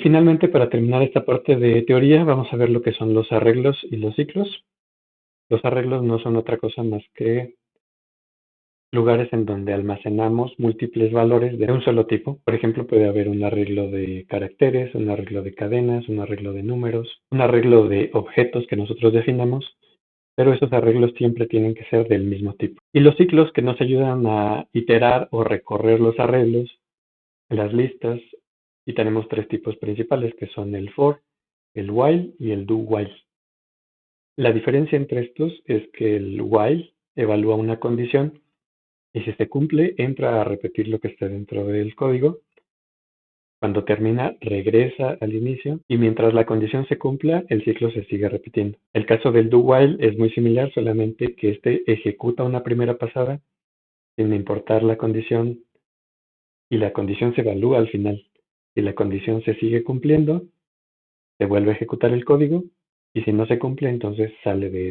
finalmente, para terminar esta parte de teoría, vamos a ver lo que son los arreglos y los ciclos. Los arreglos no son otra cosa más que lugares en donde almacenamos múltiples valores de un solo tipo. Por ejemplo, puede haber un arreglo de caracteres, un arreglo de cadenas, un arreglo de números, un arreglo de objetos que nosotros definamos, pero esos arreglos siempre tienen que ser del mismo tipo. Y los ciclos que nos ayudan a iterar o recorrer los arreglos, las listas, y tenemos tres tipos principales que son el for, el while y el do while. La diferencia entre estos es que el while evalúa una condición y si se cumple entra a repetir lo que esté dentro del código. Cuando termina regresa al inicio y mientras la condición se cumpla el ciclo se sigue repitiendo. El caso del do while es muy similar, solamente que este ejecuta una primera pasada sin importar la condición y la condición se evalúa al final. Si la condición se sigue cumpliendo, se vuelve a ejecutar el código y si no se cumple, entonces sale de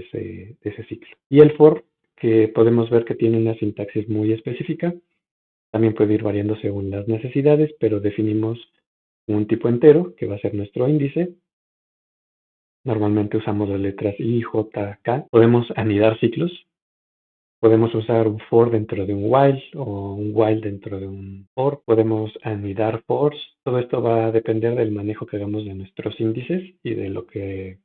ese ciclo. Y el for, que podemos ver que tiene una sintaxis muy específica, también puede ir variando según las necesidades, pero definimos un tipo entero, que va a ser nuestro índice. Normalmente usamos las letras I, J, K. Podemos anidar ciclos. Podemos usar un for dentro de un while o un while dentro de un for. Podemos anidar fors. Todo esto va a depender del manejo que hagamos de nuestros índices y de lo que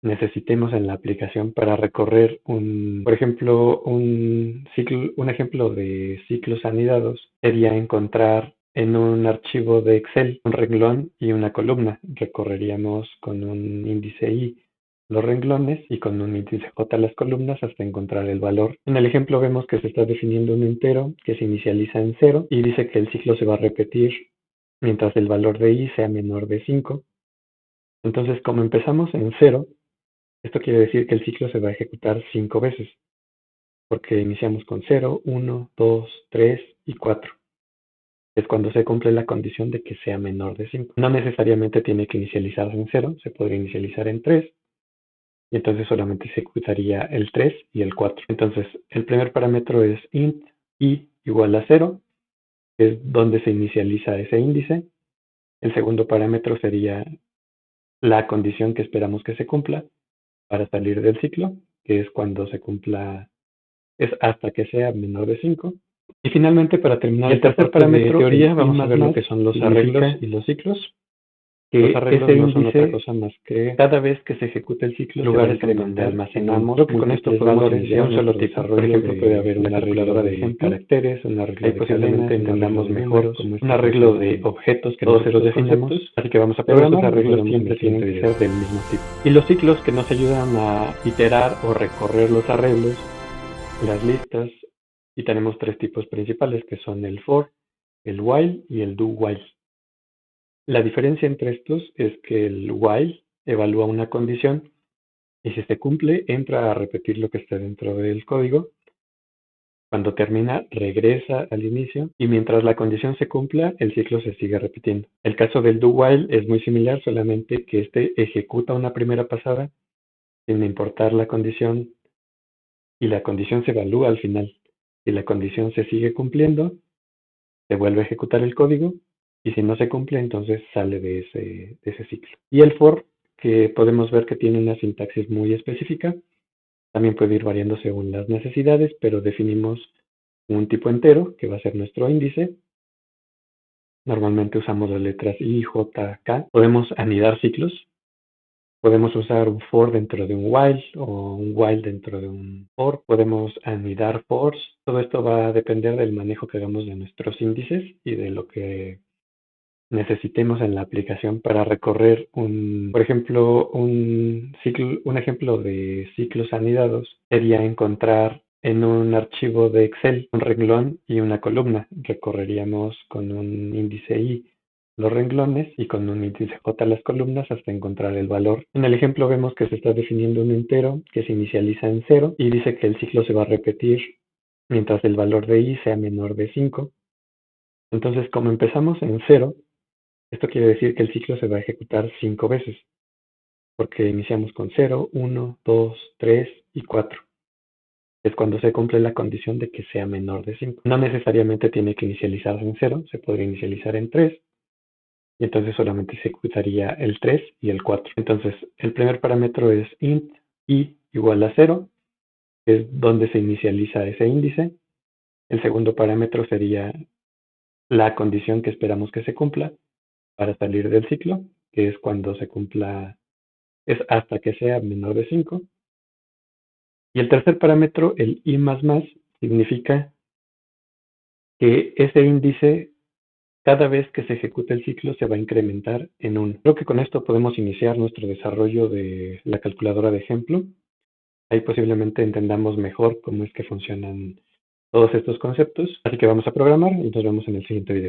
necesitemos en la aplicación para recorrer por ejemplo, un ejemplo de ciclos anidados sería encontrar en un archivo de Excel un renglón y una columna. Recorreríamos con un índice I los renglones y con un índice J las columnas hasta encontrar el valor. En el ejemplo vemos que se está definiendo un entero que se inicializa en 0 y dice que el ciclo se va a repetir mientras el valor de I sea menor de 5. Entonces, como empezamos en 0, esto quiere decir que el ciclo se va a ejecutar 5 veces, porque iniciamos con 0, 1, 2, 3 y 4. Es cuando se cumple la condición de que sea menor de 5. No necesariamente tiene que inicializarse en 0, se podría inicializar en 3, y entonces solamente se ejecutaría el 3 y el 4. Entonces, el primer parámetro es int i igual a 0, que es donde se inicializa ese índice. El segundo parámetro sería la condición que esperamos que se cumpla para salir del ciclo, que es cuando se cumpla, es hasta que sea menor de 5. Y finalmente, para terminar el tercer parámetro de teoría, vamos a ver lo que son los arreglos y los ciclos. Los arreglos no son otra cosa más que cada vez que se ejecuta el ciclo, lugares en donde almacenamos. Creo que con esto podemos iniciar un solo tipo. Por ejemplo, puede haber una calculadora de caracteres, un arreglo de posiblemente entendamos mejor un arreglo de objetos que nosotros definimos. Así que vamos a programar. Esos arreglos siempre tienen que ser del mismo tipo. Y los ciclos que nos ayudan a iterar o recorrer los arreglos, las listas, y tenemos tres tipos principales que son el for, el while y el do while. La diferencia entre estos es que el while evalúa una condición y si se cumple entra a repetir lo que esté dentro del código. Cuando termina regresa al inicio y mientras la condición se cumpla el ciclo se sigue repitiendo. El caso del do while es muy similar, solamente que este ejecuta una primera pasada sin importar la condición y la condición se evalúa al final. Si la condición se sigue cumpliendo, se vuelve a ejecutar el código y si no se cumple, entonces sale de ese ciclo. Y el for, que podemos ver que tiene una sintaxis muy específica, también puede ir variando según las necesidades, pero definimos un tipo entero, que va a ser nuestro índice. Normalmente usamos las letras I, J, K. Podemos anidar ciclos. Podemos usar un for dentro de un while o un while dentro de un for. Podemos anidar fors. Todo esto va a depender del manejo que hagamos de nuestros índices y de lo que necesitemos en la aplicación para recorrer por ejemplo, un ejemplo de ciclos anidados sería encontrar en un archivo de Excel un renglón y una columna. Recorreríamos con un índice I los renglones y con un índice J las columnas hasta encontrar el valor. En el ejemplo vemos que se está definiendo un entero que se inicializa en 0 y dice que el ciclo se va a repetir mientras el valor de I sea menor de 5. Entonces, como empezamos en 0, esto quiere decir que el ciclo se va a ejecutar 5 veces, porque iniciamos con 0, 1, 2, 3 y 4. Es cuando se cumple la condición de que sea menor de 5. No necesariamente tiene que inicializarse en 0, se podría inicializar en 3, y entonces solamente se ejecutaría el 3 y el 4. Entonces, el primer parámetro es int i igual a 0, que es donde se inicializa ese índice. El segundo parámetro sería la condición que esperamos que se cumpla para salir del ciclo, que es cuando se cumpla, es hasta que sea menor de 5. Y el tercer parámetro, el i++, significa que ese índice, cada vez que se ejecute el ciclo, se va a incrementar en 1. Creo que con esto podemos iniciar nuestro desarrollo de la calculadora de ejemplo. Ahí posiblemente entendamos mejor cómo es que funcionan todos estos conceptos. Así que vamos a programar y nos vemos en el siguiente video.